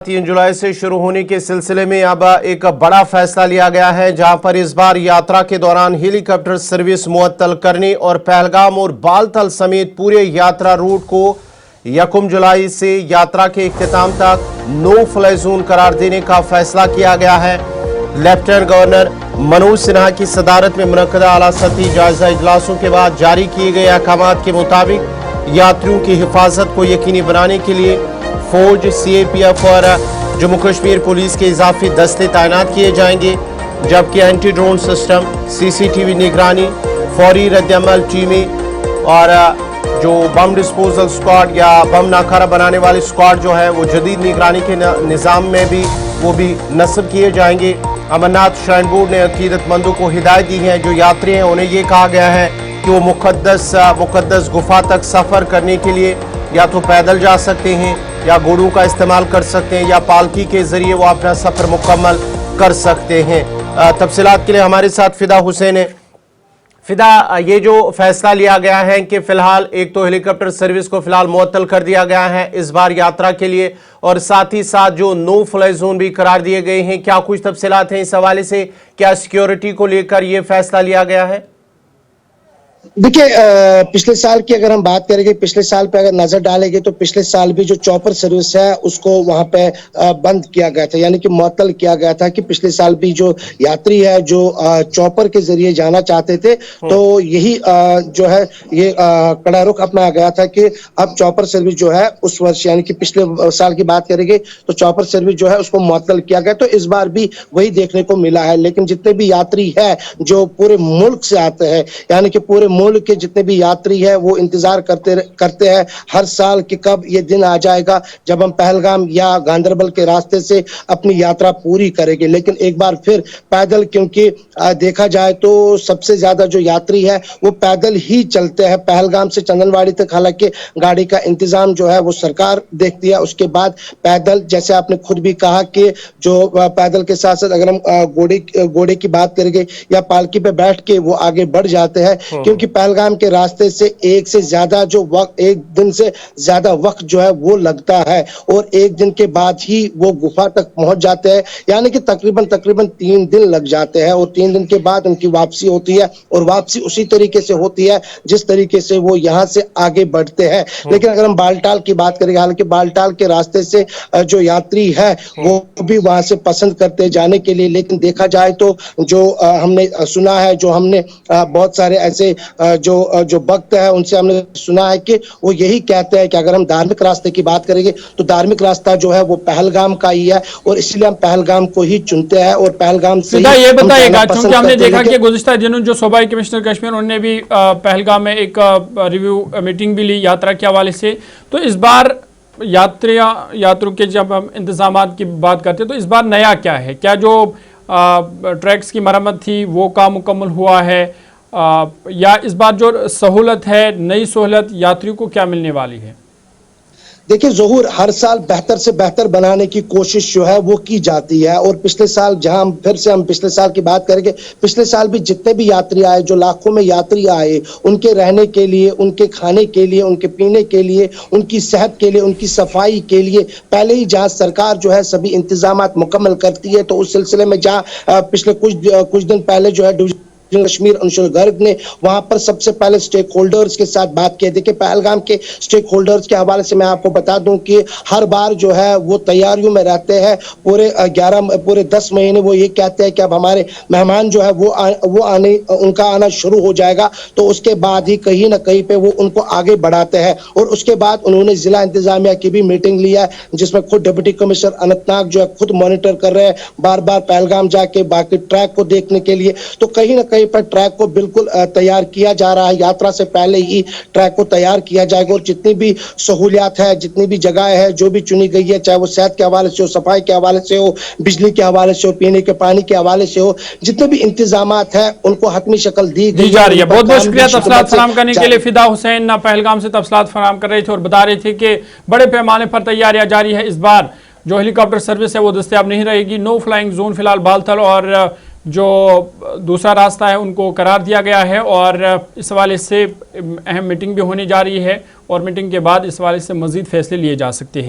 3 जुलाई से शुरू होने के सिलसिले में अब एक बड़ा फैसला लिया गया है, जहां पर इस बार यात्रा के दौरान हेलीकॉप्टर सर्विस मुअत्तल करने और पहलगाम और बालतल समेत पूरे यात्रा रूट को 1 जुलाई से यात्रा के इख्तिताम तक नो फ्लाई जोन करार देने का फैसला किया गया है। लेफ्टिनेंट गवर्नर मनोज सिन्हा की सदारत में मुनक्कदा आला सतही जायजा इजलासों के बाद जारी किए गए अहकामात के मुताबिक यात्रियों की हिफाजत को यकीनी बनाने के लिए फौज, CAPF और जम्मू कश्मीर पुलिस के इजाफी दस्ते तैनात किए जाएंगे, जबकि एंटी ड्रोन सिस्टम, CCTV निगरानी, फौरी रद्दअमल टीमें और जो बम डिस्पोजल स्क्वाड या बम नाकारा बनाने वाले स्क्वाड जो है वो जदीद निगरानी के निज़ाम में भी नस्ब किए जाएंगे। अमरनाथ श्राइन बोर्ड ने अकीदतमंदों को हिदायत दी है, जो यात्री हैं उन्हें ये कहा गया है कि वो मुक़द्दस गुफा तक सफ़र करने के लिए या तो पैदल जा सकते हैं या घोड़ों का इस्तेमाल कर सकते हैं या पालकी के जरिए वो अपना सफ़र मुकम्मल कर सकते हैं। तफसीलात के लिए हमारे साथ फिदा हुसैन है। फिदा, ये जो फैसला लिया गया है कि फ़िलहाल एक तो हेलीकॉप्टर सर्विस को फ़िलहाल मुअत्तल कर दिया गया है इस बार यात्रा के लिए, और साथ ही साथ जो नो फ्लाई जोन भी करार दिए गए हैं, क्या कुछ तफसीलात हैं इस हवाले से? क्या सिक्योरिटी को लेकर ये फैसला लिया गया है? देखिए, पिछले साल की अगर हम बात करेंगे, पिछले साल पे अगर नजर डालेंगे तो पिछले साल भी जो चॉपर सर्विस है उसको वहां पे बंद किया गया था, यानी कि मुअत्तल किया गया था कि पिछले साल भी जो यात्री है जो चॉपर के जरिए जाना चाहते थे तो यही जो है ये कड़ा रुख अपनाया गया था कि अब चॉपर सर्विस जो है उस वर्ष यानी कि पिछले साल की बात करेंगे तो चॉपर सर्विस जो है उसको मुअत्तल किया गया। तो इस बार भी वही देखने को मिला है, लेकिन जितने भी यात्री है जो पूरे मुल्क से आते हैं, यानी कि पूरे मुल्क के जितने भी यात्री है वो इंतजार करते हैं हर साल कि कब ये दिन आ जाएगा जब हम पहलगाम या गांदरबल के रास्ते से अपनी यात्रा पूरी करेंगे। लेकिन एक बार फिर पैदल, क्योंकि देखा जाए तो सबसे ज्यादा जो यात्री है वो पैदल ही चलते हैं पहलगाम से चंदनवाड़ी तक। हालांकि गाड़ी का इंतजाम जो है वो सरकार देखती है, उसके बाद पैदल, जैसे आपने खुद भी कहा कि जो पैदल के साथ साथ अगर हम घोड़े की बात करेंगे या पालकी पे बैठ के वो आगे बढ़ जाते हैं, क्योंकि पहलगाम के रास्ते से एक दिन से ज्यादा वक्त जो है वो लगता है और एक दिन के बाद ही वो गुफा तक पहुंच जाते हैं, यानी कि तकरीबन 3 दिन लग जाते हैं और 3 दिन के बाद उनकी वापसी होती है और वापसी उसी तरीके से होती है जिस तरीके से वो यहाँ से आगे बढ़ते हैं। लेकिन अगर हम बालटाल की बात करेंगे, हालांकि बालटाल के रास्ते से जो यात्री है वो भी वहां से पसंद करते जाने के लिए, लेकिन देखा जाए तो जो हमने सुना है, जो हमने बहुत सारे ऐसे जो भक्त है उनसे हमने सुना है कि वो यही कहते हैं कि अगर हम धार्मिक रास्ते की बात करेंगे तो धार्मिक रास्ता जो है वो पहलगाम का ही है और इसलिए हम पहलगाम को ही चुनते हैं और पहलगाम से ये बताइएगा, क्योंकि हमने देखा कि गुज़िश्ता दिनों जो सूबाई कमिश्नर कश्मीर उन्होंने भी पहलगाम में एक रिव्यू मीटिंग भी ली यात्रा के हवाले से, तो इस बार यात्रियों के जब हम इंतजाम की बात करते हैं तो इस बार नया क्या है? क्या जो ट्रैक्स की मरम्मत थी वो काम मुकम्मल हुआ है या इस बार जो सहूलत है, नई सहूलत यात्रियों को क्या मिलने वाली है? देखिए ज़हूर, हर साल बेहतर से बेहतर बनाने की कोशिश जो है वो की जाती है और पिछले साल, जहां हम पिछले साल की बात करेंगे, पिछले साल भी जितने भी यात्री आए, जो लाखों में यात्री आए, उनके रहने के लिए, उनके खाने के लिए, उनके पीने के लिए, उनकी सेहत के लिए, उनकी सफाई के लिए पहले ही जहां सरकार जो है सभी इंतजामात मुकम्मल करती है, तो उस सिलसिले में जहां पिछले कुछ दिन पहले जो है कश्मीर अनुशल गर्ग ने वहां पर सबसे पहले स्टेक होल्डर्स के साथ बात की। देखिए, पहलगाम के स्टेक होल्डर्स के हवाले से मैं आपको बता दूं कि हर बार जो है वो तैयारियों में रहते हैं, पूरे 10 महीने वो ये कहते हैं कि अब हमारे मेहमान जो है उनका आना शुरू हो जाएगा, तो उसके बाद ही कहीं ना कहीं पे वो उनको आगे बढ़ाते हैं। और उसके बाद उन्होंने जिला इंतजामिया की भी मीटिंग लिया है, जिसमें खुद डिप्टी कमिश्नर अनंतनाग जो है खुद मॉनिटर कर रहे हैं बार बार पहलगाम जाके बाकी ट्रैक को देखने के लिए। तो कहीं ना कहीं पर ट्रैक को बिल्कुल तैयार किया जा रहा है, यात्रा से पहले ही ट्रैक को तैयार किया जाएगा और जितनी भी सहूलियात है, जितनी भी जगह है जो भी चुनी गई है, चाहे वो सेहत के हवाले से हो, सफाई के हवाले से हो, बिजली के हवाले से हो, पीने के पानी के हवाले से हो, जितने भी इंतजामात है उनको हतमी शक्ल दी जा रही है। बहुत बहुत शुक्रिया तफसीलात फराहम करने के लिए। फिदा हुसैन पहलगाम से तफसीलात फराहम कर रहे थे और बता रहे थे कि बड़े पैमाने पर तैयारियां जारी है। इस बार जो हेलीकॉप्टर सर्विस है वो दस्तयाब नहीं रहेगी, नो फ्लाइंग जोन फिलहाल बालतल और जो दूसरा रास्ता है उनको करार दिया गया है और इस हवाले से अहम मीटिंग भी होने जा रही है और मीटिंग के बाद इस हवाले से मज़ीद फैसले लिए जा सकते हैं।